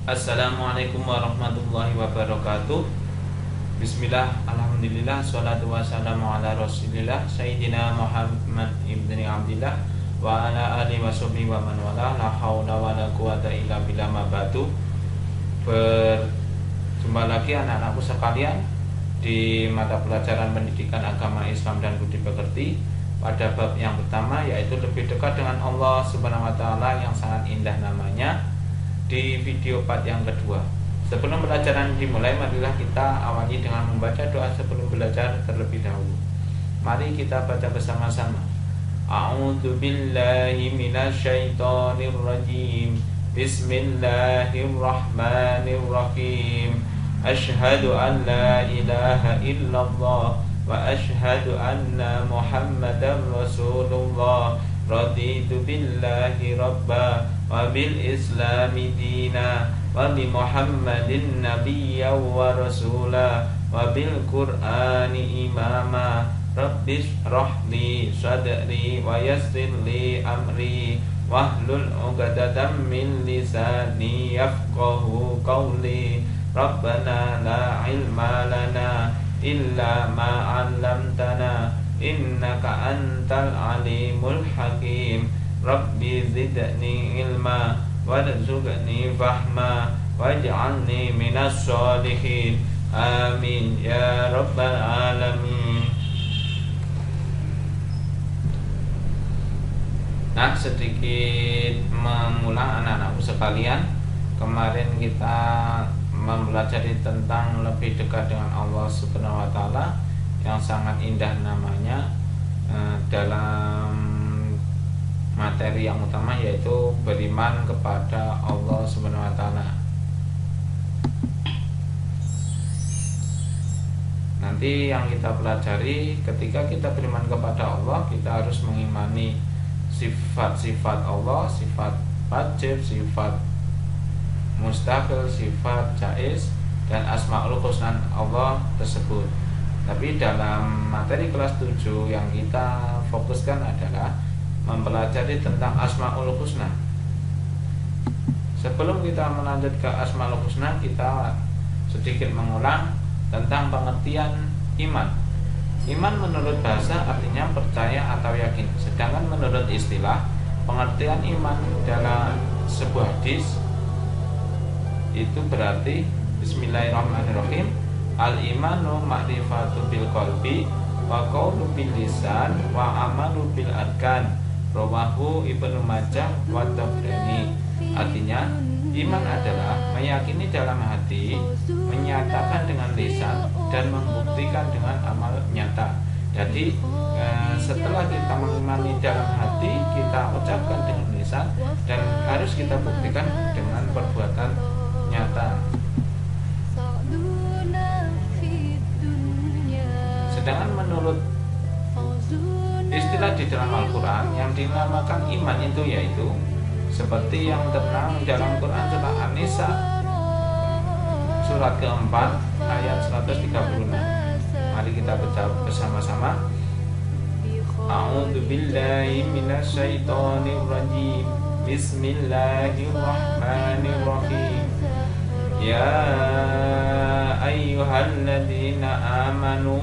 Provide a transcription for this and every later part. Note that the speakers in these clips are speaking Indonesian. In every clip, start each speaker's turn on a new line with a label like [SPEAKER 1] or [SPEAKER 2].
[SPEAKER 1] Assalamualaikum warahmatullahi wabarakatuh. Bismillah, alhamdulillah, salatu wassalamu ala rasulillah Sayyidina Muhammad ibni Abdillah wa ala alihi wa sahbihi wa man wala. La hawla wa la quwata illa billah, ma ba'du. Berjumpa lagi anak-anakku sekalian di mata pelajaran pendidikan agama Islam dan budi pekerti pada bab yang pertama, yaitu lebih dekat dengan Allah Subhanahu wa taala yang sangat indah namanya, di video part yang kedua. Sebelum pelajaran dimulai, marilah kita awali dengan membaca doa sebelum belajar terlebih dahulu. Mari kita baca bersama-sama. A'udzu billahi minasyaitonir rajim. Bismillahirrahmanirrahim. Asyhadu an la ilaha illallah wa asyhadu anna Muhammadar Rasulullah. Raditu billahi rabba wa bil islami dina wa bi Muhammadin nabiyya wa rasula wa bil qur'ani imama. Rabbis rahli sadri wa yassir li amri wahlul 'uqdatam min lisani yafqahu qawli. Rabbana la ilma lana illa ma 'allamtana innaka antal alimul hakim. Rabbi zidni ilma warzuqni fahma waj'alni minas sholihin. Amin ya rabbal alamin. Nah, sedikit mengulang anak-anakku sekalian. Kemarin kita mempelajari tentang lebih dekat dengan Allah Subhanahu wa taala yang sangat indah namanya, dalam materi yang utama, yaitu beriman kepada Allah Subhanahu wa taala. Nanti yang kita pelajari, ketika kita beriman kepada Allah, kita harus mengimani sifat-sifat Allah, sifat wajib, sifat mustaqil, sifat jaiz, dan asmaul husna Allah tersebut. Tapi dalam materi kelas 7 yang kita fokuskan adalah mempelajari tentang Asmaul Husna. Sebelum kita melanjut ke Asmaul Husna, kita sedikit mengulang tentang pengertian iman. Iman menurut bahasa artinya percaya atau yakin. Sedangkan menurut istilah, pengertian iman dalam sebuah hadis itu berarti Bismillahirrahmanirrahim. Al-imanu ma'rifatu bil qalbi wa qawlu bil lisan wa amalu bil arkan. Rawahu Ibnu Majah wa Tabrani. Artinya, iman adalah meyakini dalam hati, menyatakan dengan lisan, dan membuktikan dengan amal nyata. Jadi setelah kita mengimani dalam hati, kita ucapkan dengan lisan, dan harus kita buktikan dengan perbuatan nyata. Sedangkan menurut istilah di dalam Al-Quran, yang dinamakan iman itu yaitu seperti yang terang dalam Quran surat An-Nisa surat keempat ayat 136. Mari kita baca bersama-sama. A'udzu billahi minasyaitonir rajim. Bismillahirrahmanirrahim. Ya ayyuhalladzina amanu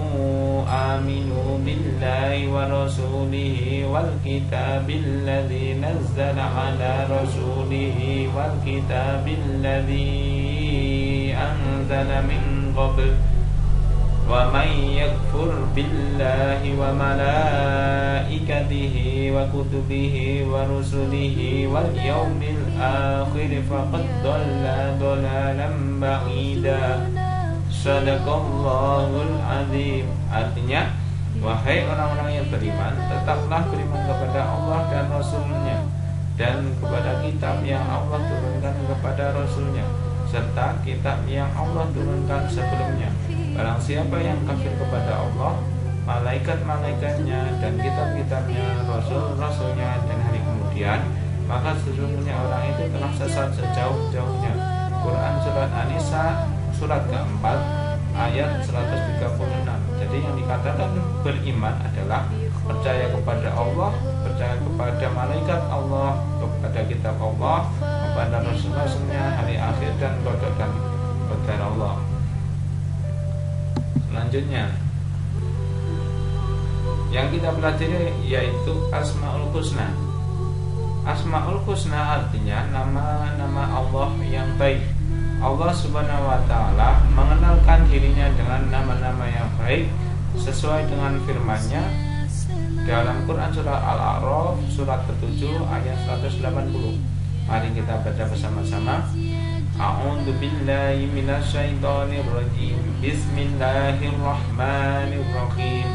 [SPEAKER 1] aminu billahi wa rasulihi wal kitabil ladzi nazzala ala rasulihi wal kitabil ladzi anzala min qabl wa may yakfur billahi wa malaikatihi wa kutubihi wa rusulihi wal yawmil akhir faqad dhalla dhalalan ba'ida. Shadaqallahul azim. Artinya, wahai orang-orang yang beriman, tetaplah beriman kepada Allah dan Rasulnya, dan kepada kitab yang Allah turunkan kepada Rasulnya, serta kitab yang Allah turunkan sebelumnya. Barang siapa yang kafir kepada Allah, malaikat-malaikatnya, dan kitab-kitabnya, rasul-rasulnya, dan hari kemudian, maka sesungguhnya orang itu telah sesat sejauh-jauhnya. Quran surat An-Nisa surat keempat ayat 136. Jadi yang dikatakan beriman adalah percaya kepada Allah, percaya kepada malaikat Allah, kepada kitab Allah, kepada Rasul-Rasulnya, hari akhir, dan qadar Allah. Selanjutnya yang kita pelajari yaitu Asmaul Husna. Asmaul Husna artinya nama-nama Allah yang baik. Allah Subhanahu wa taala mengenalkan dirinya dengan nama-nama yang baik sesuai dengan firman-Nya dalam Quran surah Al-A'raf surat ke-7 ayat 180. Mari kita baca bersama-sama. A'udzu billahi minasyaitonir rajim. Bismillahirrahmanirrahim.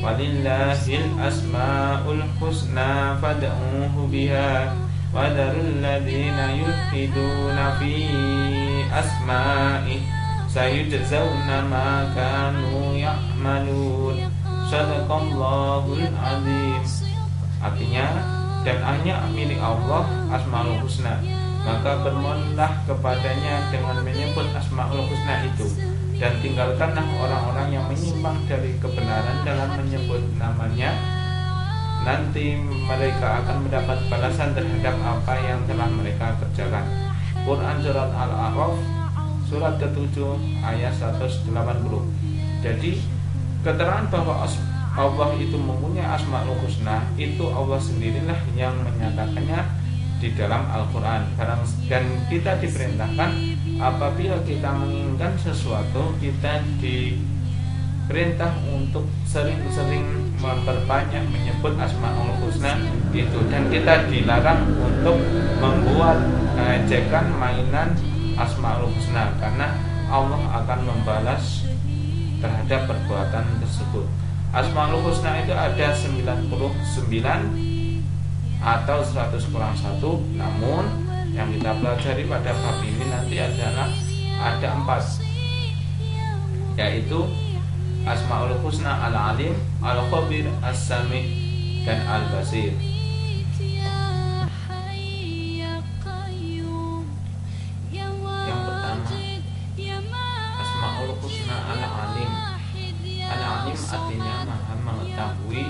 [SPEAKER 1] Walillahil asmaul husna fad'uhu biha wa darul ladzina yulhiduna fi asma'i sayujzauna ma kanu ya'malun. Shadaqallahul azim. Artinya, dan hanya milik Allah Asmaul Husna, maka bermohonlah kepadanya dengan menyebut Asmaul Husna itu, dan tinggalkanlah orang-orang yang menyimpang dari kebenaran dalam menyebut namanya. Nanti mereka akan mendapat balasan terhadap apa yang telah mereka kerjakan. Quran surat Al-A'raf surat ke-7 ayat 180. Jadi keterangan bahwa Allah itu mempunyai Asmaul Husna itu Allah sendirilah yang menyatakannya di dalam Al-Quran. Dan kita diperintahkan apabila kita menginginkan sesuatu, kita diperintah untuk sering-sering memperbanyak menyebut Asmaul Husna itu, dan kita dilarang untuk membuat ejekan mainan Asmaul Husna, karena Allah akan membalas terhadap perbuatan tersebut. Asmaul Husna itu ada 99 atau 100 kurang 1. Namun yang kita pelajari pada bab ini nanti adalah ada 4, yaitu Asmaul Husna Al-Alim, Al-Khabir, As-Sami, dan Al-Basir. Yang pertama, Asmaul Husna Al-Alim. Al-Alim artinya maha mengetahui.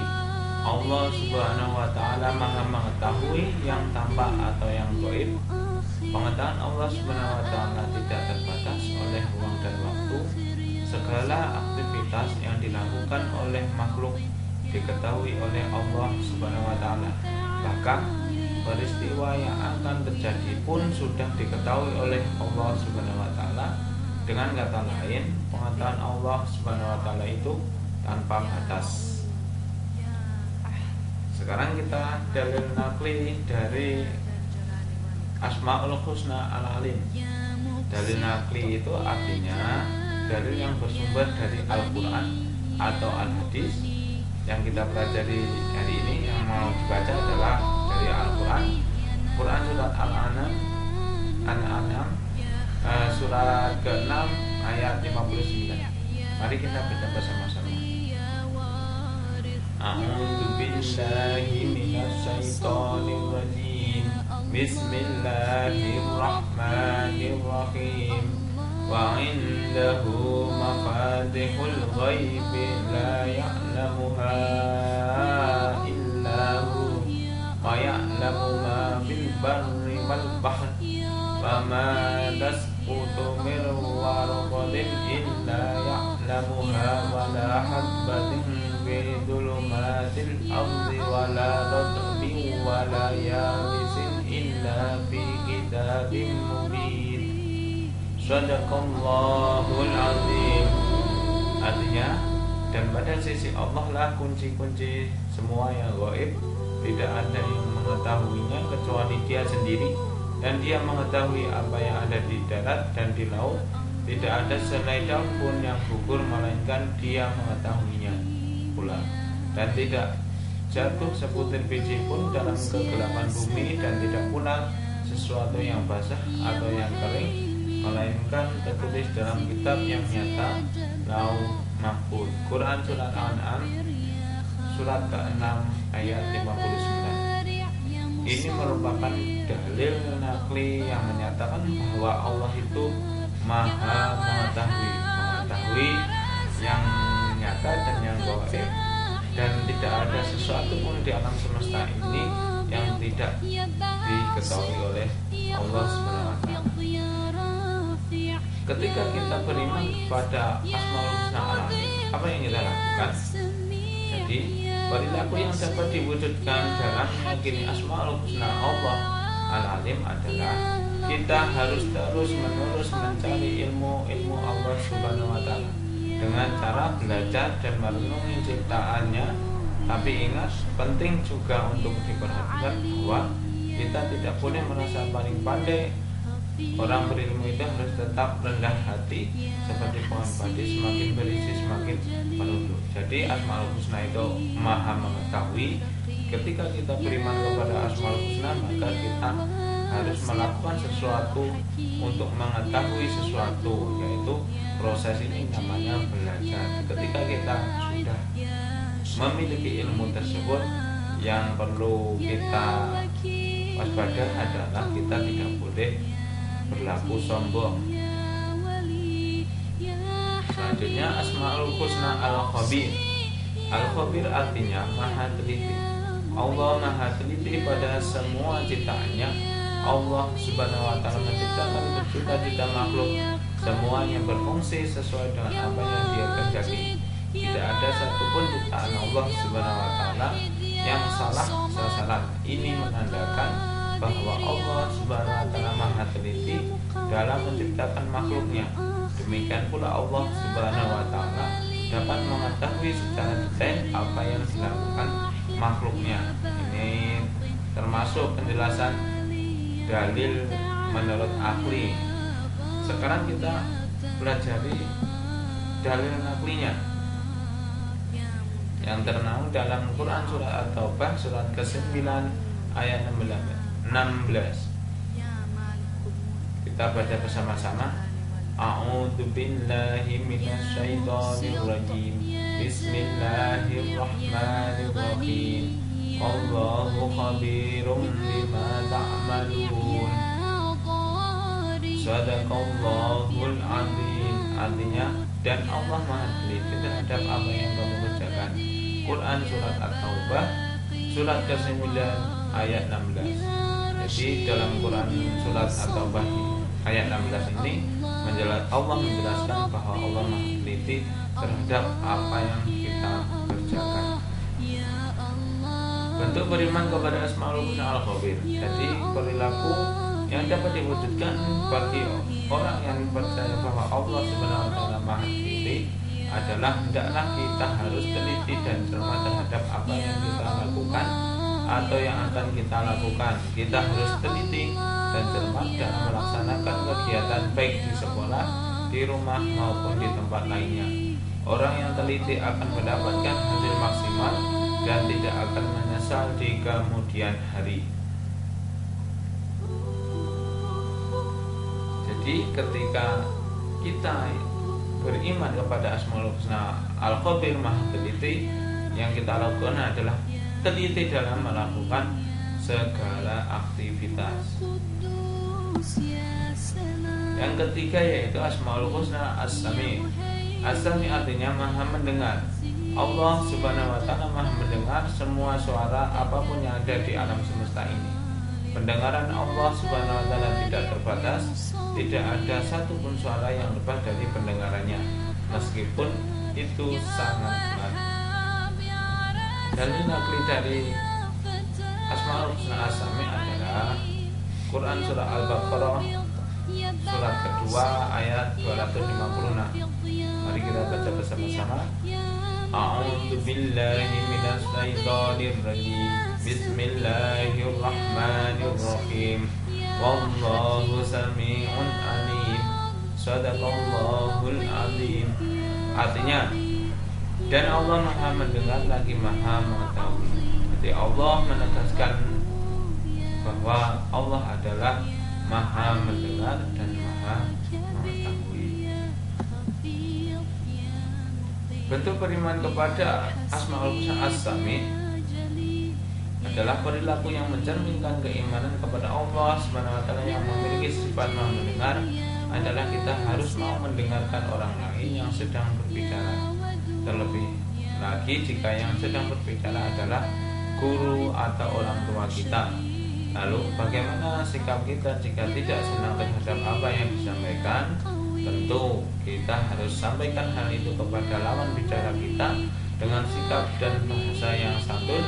[SPEAKER 1] Allah Subhanahu wa ta'ala maha mengetahui yang tampak atau yang gaib. Pengetahuan Allah Subhanahu wa ta'ala tidak terbatas oleh ruang dan waktu. Segala aktivitas yang dilakukan oleh makhluk diketahui oleh Allah Subhanahu wa ta'ala. Bahkan peristiwa yang akan terjadi pun sudah diketahui oleh Allah Subhanahu wa ta'ala. Dengan kata lain, pengetahuan Allah Subhanahu wa ta'ala itu tanpa batas. Sekarang kita dalil nakli dari Asmaul Husna Al-Alim. Dalil nakli itu artinya dalil yang bersumber dari Al-Quran atau Al-Hadis. Yang kita pelajari hari ini yang mau dibaca adalah dari Al-Quran. Quran surat Al-An'am surat ke-6 ayat 59. Mari kita baca bersama-sama. A'udzu billahi minasyaitonir rajim. Bismillahirrahmanirrahim. Wa 'indahu mafatihul ghaibi la ya'lamuha illa hu wa ya'lamu ma fil barri wal bahri wa ma tasqutu min warqatin illa ya'lamuha wa la habbatin fi dhulumatil ardi wa la ratbin wa la yabisin illa fi kitabim mubin. Shadaqallahul azim. Artinya, dan pada sisi Allah lah kunci-kunci semua yang gaib. Tidak ada yang mengetahuinya kecuali Dia sendiri, dan Dia mengetahui apa yang ada di darat dan di laut. Tidak ada selai daun pun yang gugur, melainkan Dia mengetahuinya pula. Dan tidak jatuh sebutir biji pun dalam kegelapan bumi, dan tidak pula sesuatu yang basah atau yang kering, melainkan tertulis dalam kitab yang nyata, Lauh Mahfuz. Quran surat Al-An'am surat ke-6 ayat 59. Ini merupakan dalil nakli yang menyatakan bahwa Allah itu maha mengetahui yang nyata dan yang gaib, dan tidak ada sesuatu pun di alam semesta ini yang tidak diketahui oleh Allah Subhanahu wa ta'ala. Ketika kita beriman kepada Asmaul Husna Al-Alim, apa yang kita lakukan? Jadi perilaku yang dapat diwujudkan dalam meyakini Asmaul Husna Allah Al-Alim adalah kita harus terus menerus mencari ilmu Allah Subhanahu wa Ta'ala dengan cara belajar dan merenungi ciptaannya. Tapi ingat, penting juga untuk diperhatikan bahwa kita tidak boleh merasa paling pandai. Orang berilmu itu harus tetap rendah hati, seperti pohon padi, semakin berisi semakin merunduk. Jadi Asmaul Husna itu maha mengetahui. Ketika kita beriman kepada Asmaul Husna, maka kita harus melakukan sesuatu untuk mengetahui sesuatu, yaitu proses ini namanya belajar. Ketika kita sudah memiliki ilmu tersebut, yang perlu kita waspada adalah kita tidak boleh berlaku sombong. Selanjutnya Asmaul Husna Al-Khabir. Al-Khabir artinya maha teliti. Allah maha teliti pada semua ciptaannya. Allah Subhanahu wa Ta'ala menciptakan berjuta-juta makhluk, semuanya berfungsi sesuai dengan apa yang Dia kehendaki. Tidak ada satupun ciptaan Allah Subhanahu wa Ta'ala yang salah sasaran. Ini menandakan bahwa Allah Subhanahu wa Ta'ala maha teliti dalam menciptakan makhluknya. Demikian pula Allah Subhanahu wa Ta'ala dapat mengetahui secara detail apa yang dilakukan makhluknya. Ini termasuk penjelasan dalil menurut ahli. Sekarang kita pelajari dalil naklinya yang ternaung dalam Quran surat At-Taubah surat ke-9 ayat 16. Kita baca bersama-sama. A'udzu billahi minasy syaithanir rajim. Bismillahirrahmanirrahim. Allahu khabirum bima ta'malun. Sadaqallahul azim. Artinya, dan Allah maha teliti terhadap apa yang kamu kerjakan. Quran surat At-Taubah surat ke-9 ayat 16. Jadi dalam Quran surat At-Taubah ayat 16 ini Allah menjelaskan bahwa Allah maha teliti terhadap apa yang kita kerjakan. Bentuk beriman kepada Asmaul Husna Al-Khabir. Jadi perilaku yang dapat diwujudkan bagi orang yang percaya bahwa Allah Subhanahu wa Ta'ala maha teliti adalah hendaklah kita harus teliti dan cermat terhadap apa yang kita lakukan atau yang akan kita lakukan. Kita harus teliti dan cermat dalam melaksanakan kegiatan baik di sekolah, di rumah maupun di tempat lainnya. Orang yang teliti akan mendapatkan hasil maksimal dan tidak akan menyesal di kemudian hari. Jadi ketika kita beriman kepada Asmaul Husna Al-Khabir maha teliti, yang kita lakukan adalah teliti dalam melakukan segala aktivitas. Yang ketiga yaitu Asmaul Husna As-Sami. As-Sami artinya maha mendengar. Allah Subhanahu wa Ta'ala maha mendengar semua suara apapun yang ada di alam semesta ini. Pendengaran Allah Subhanahu wa Ta'ala tidak terbatas. Tidak ada satupun suara yang lepas dari pendengarannya, meskipun itu sangat berat. Dalil nakli dari Asmaul Husna As-Sami adalah Quran surah Al-Baqarah surat kedua ayat 256. Mari kita baca bersama-sama. A'udzu billahi minasy syaithanir rajim. Bismillahirrahmanirrahim. Wallahu sami'un alim. Sadaqallahul azim. Artinya, dan Allah maha mendengar lagi maha mengetahui. Jadi Allah menegaskan bahwa Allah adalah maha mendengar dan maha mengetahui. Bentuk beriman kepada Asmaul Husna As-Sami adalah perilaku yang mencerminkan keimanan kepada Allah Subhanahu wa Ta'ala yang memiliki sifat maha mendengar. Adalah kita harus mau mendengarkan orang lain yang sedang berbicara. Terlebih lagi jika yang sedang berbicara adalah guru atau orang tua kita. Lalu bagaimana sikap kita jika tidak senang terhadap apa yang disampaikan? Tentu kita harus sampaikan hal itu kepada lawan bicara kita dengan sikap dan bahasa yang santun.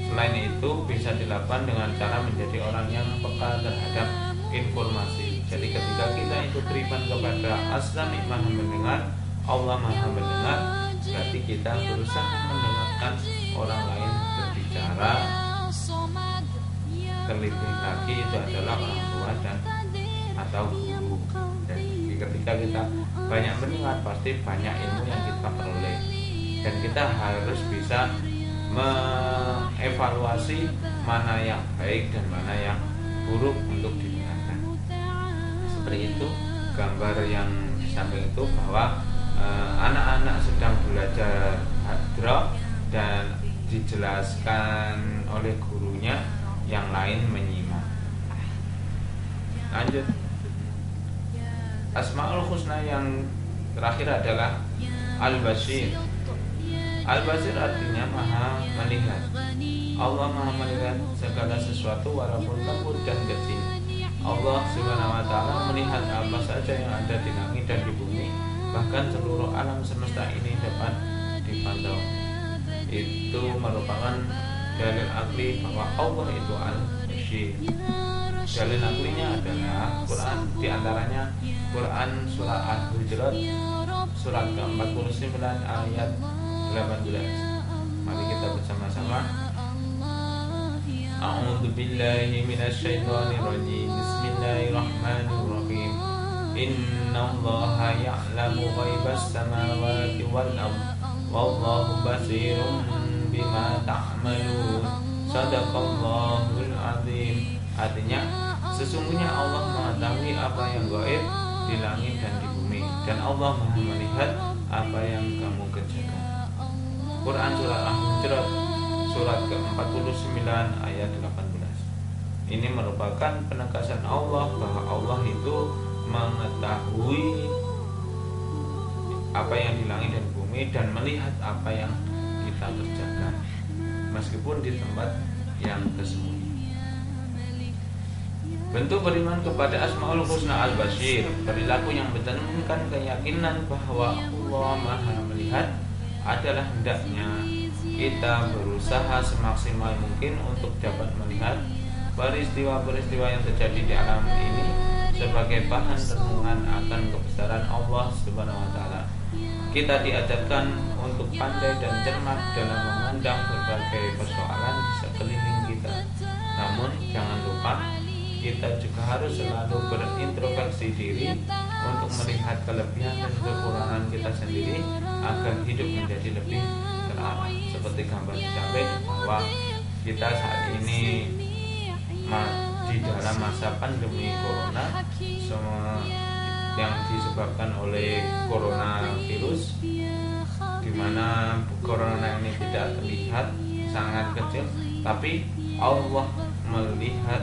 [SPEAKER 1] Selain itu bisa dilakukan dengan cara menjadi orang yang peka terhadap informasi. Jadi ketika kita itu beriman kepada As-Sami' Maha mendengar, Allah Maha mendengar, berarti kita berusaha mendengarkan orang lain berbicara. Terlebih lagi itu adalah orang tua dan atau guru. Jadi ketika kita banyak mendengar, pasti banyak ilmu yang kita peroleh, dan kita harus bisa mengevaluasi mana yang baik dan mana yang buruk untuk didengarkan. Seperti itu gambar yang di samping itu, bahwa anak-anak sedang belajar hadroh dan dijelaskan oleh gurunya, yang lain menyimak. Lanjut, Asmaul Husna yang terakhir adalah Al-Basir. Al-Basir artinya Maha melihat. Allah Maha melihat segala sesuatu walaupun lembut dan kecil. Allah Subhanahu wa taala melihat apa saja yang ada di langit dan di bumi, bahkan seluruh alam semesta ini dapat dipantau. Itu merupakan dalil akli bahwa Allah itu Al-Basir. Dalil aklinya adalah Quran, diantaranya Quran surah Al-Hujurat surat ke-49 ayat 18. Mari kita bersama-sama. A'udzu billahi minasyaitonir rajim. Bismillahirrahmanirrahim. Innallaha ya'lamu ghaibas samawati wal ardh. Wallahu basirun bima ta'malun. Shadaqallahul azim. Artinya, sesungguhnya Allah mengetahui apa yang gaib di langit dan di bumi, dan Allah Maha melihat apa yang kamu kerjakan. Quran surah Al-Hujurat surat ke-49 ayat 18. Ini merupakan penegasan Allah bahwa Allah itu mengetahui apa yang di langit dan bumi dan melihat apa yang kita kerjakan, meskipun di tempat yang tersembunyi. Bentuk beriman kepada Asmaul Husna Al-Basir, perilaku yang mencerminkan keyakinan bahwa Allah Maha melihat, adalah hendaknya kita berusaha semaksimal mungkin untuk dapat melihat peristiwa-peristiwa yang terjadi di alam ini sebagai bahan renungan akan kebesaran Allah Subhanahu wa taala. Kita diajarkan untuk pandai dan cermat dalam memandang berbagai persoalan di sekeliling kita. Namun jangan lupa, kita juga harus selalu berintrospeksi diri untuk melihat kelebihan dan kekurangan kita sendiri agar hidup menjadi lebih terarah. Seperti gambar di samping, bahwa kita saat ini di dalam masa pandemi corona yang disebabkan oleh coronavirus, di mana corona ini tidak terlihat, sangat kecil, tapi Allah melihat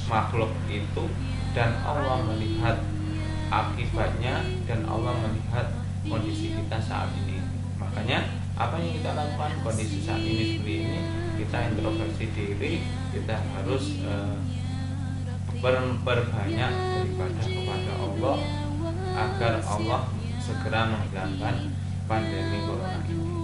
[SPEAKER 1] makhluk itu, dan Allah melihat akibatnya, dan Allah melihat kondisi kita saat ini. Makanya apa yang kita lakukan kondisi saat ini seperti ini, kita introspeksi diri, kita harus berbanyak beribadah kepada Allah agar Allah segera menghilangkan pandemi corona ini.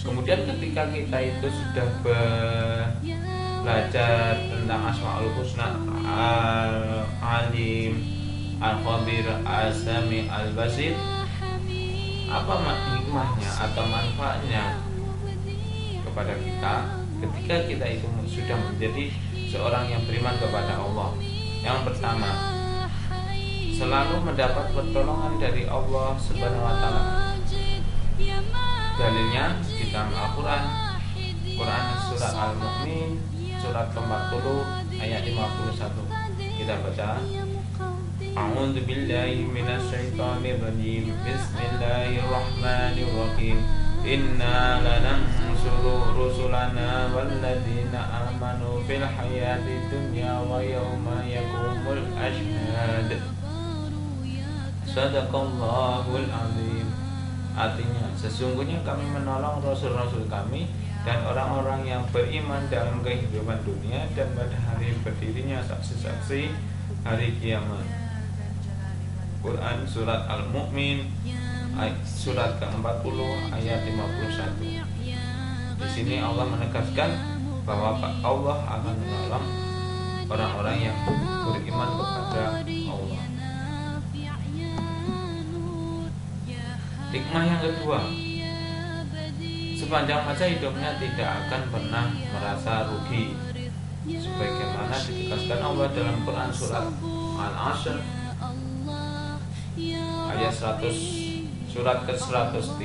[SPEAKER 1] Kemudian ketika kita itu sudah belajar tentang Asmaul Husna, Al-Alim, Al-Khabir, As-Sami', Al-Basir, apa hikmahnya atau manfaatnya kepada kita ketika kita itu sudah menjadi seorang yang beriman kepada Allah? Yang pertama, selalu mendapat pertolongan dari Allah Subhanahu wa taala. Dalilnya di dalam Al-Quran, Quran surat Al-Mu'min surat ke-40 ayat 51. Kita baca, A'udzu billahi minasyaitonir rajim. Bismillahirrahmanirrahim. Inna lanansuru rusulana walladzina amanu fil hayati dunya wa yawma yaqumul ashhad. Shadaqallahul azim. Artinya, sesungguhnya kami menolong rasul-rasul kami dan orang-orang yang beriman dalam kehidupan dunia dan pada hari berdirinya saksi-saksi hari kiamat. Quran Surat Al-Mu'min surat ke-40 ayat 51. Di sini Allah menegaskan bahwa Allah akan menolong orang-orang yang beriman kepada Allah. Hikmah yang kedua, sepanjang masa hidupnya tidak akan pernah merasa rugi, sebagaimana ditegaskan Allah dalam Quran Surat Al-Asr ayat 100, surat ke-103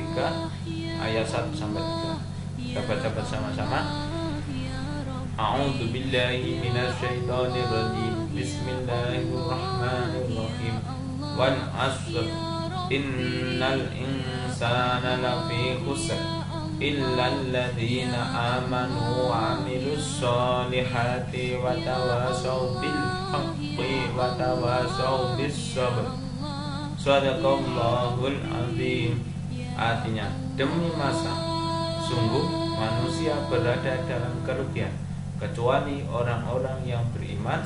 [SPEAKER 1] ayat 1 sampai 3. Kita baca bersama-sama. A'udzu billahi minasyaitonir rajim. Bismillahirrahmanirrahim. Wal 'ashr innal insana lafi khusr illa alladziina aamanu wa 'amilus shalihati wa tawashaw bil haqqi wa tawashaw bis sabr. Shadaqallahul azim. Artinya, demi masa, sungguh manusia berada dalam kerugian kecuali orang-orang yang beriman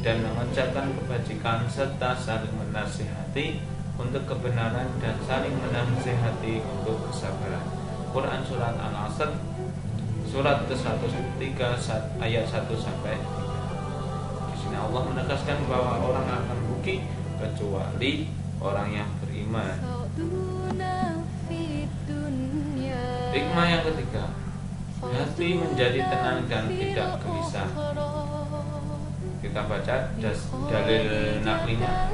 [SPEAKER 1] dan mengerjakan kebajikan serta saling menasihati untuk kebenaran dan saling menasihati untuk kesabaran. Quran Surat Al-Asr surat ke-103 ayat 1 sampai 3. Di sini Allah menegaskan bahwa orang akan rugi kecuali orang yang beriman. Hikmah yang ketiga, hati menjadi tenang dan tidak gelisah. Kita baca dalil naklinya.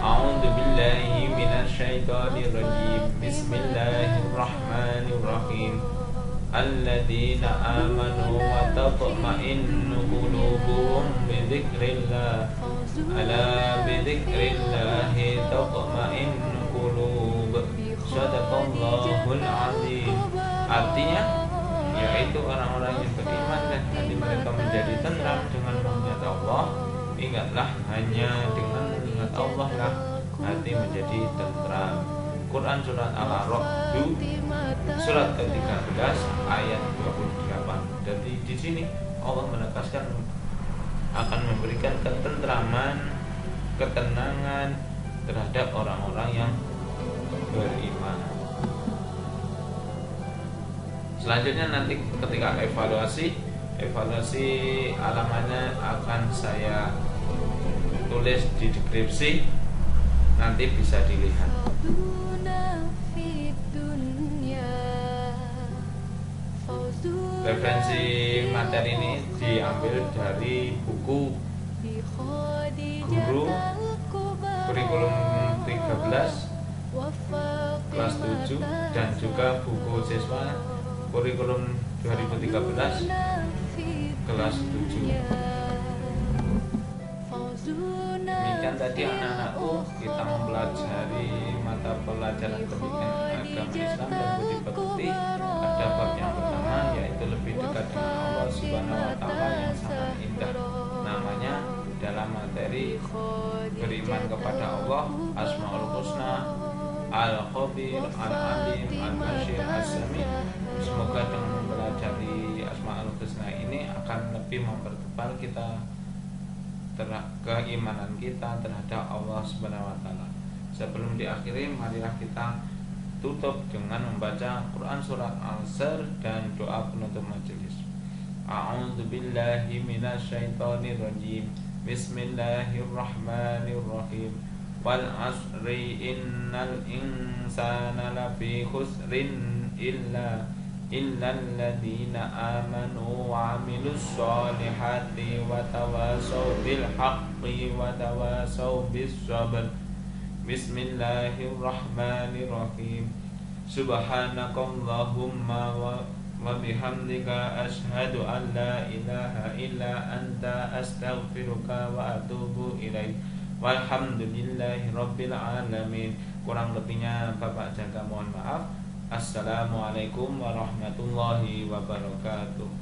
[SPEAKER 1] A'udzu billahi minasyaitonir rajim. Bismillahirrahmanirrahim. Alladzina amanu wa tatma'innu qulubuhum bi dzikrillah. Ala bi dzikrillah tatma'innu qulub. Shadaqallahul azim. Artinya, yaitu orang-orang yang beriman dan hati mereka menjadi tenang dengan mengingat Allah. Ingatlah, hanya dengan mengingat Allah lah hati menjadi tenteram. Quran Surat Al-A'raf surat ke-13 ayat 28. Jadi di sini Allah menegaskan akan memberikan ketentraman, ketenangan terhadap orang-orang yang beriman. Selanjutnya nanti ketika evaluasi alamannya akan saya tulis di deskripsi, nanti bisa dilihat. Referensi materi ini diambil dari buku Guru Kurikulum 13 kelas 7 dan juga buku siswa Kurikulum 2013 kelas 7. Demikian tadi anak-anakku, kita mempelajari mata pelajaran pendidikan agama Islam dan budi pekerti. Ada bab yang pertama, yaitu lebih dekat dengan Allah Subhanahu wa Ta'ala, yang sangat indah namanya dalam materi beriman kepada Allah, Asmaul Husna, Al-Khabir, Al-Alim, Al-Bashir, As-Sami. Semoga dengan mempelajari Asmaul Husna ini akan lebih mempertebal kita keimanan kita terhadap Allah Subhanahu wa Ta'ala. Sebelum diakhiri, marilah kita tutup dengan membaca Quran Surat Al-Asr dan doa penutup majelis. A'udzu billahi minasyaitonir rajim. Bismillahirrahmanirrahim. Wal 'asri innal insana lafi khusrin illa alladzina amanu wa 'amilus sholihati wa tawasaw bil haqqi wa tawasaw bis sabr. Bismillahirrahmanirrahim. Subhanakallahumma wa bihamdika asyhadu an la ilaha illa anta astaghfiruka wa atubu ilaik. Walhamdulillahi rabbil alamin. Kurang lebihnya Bapak jaga mohon maaf. Assalamualaikum warahmatullahi wabarakatuh.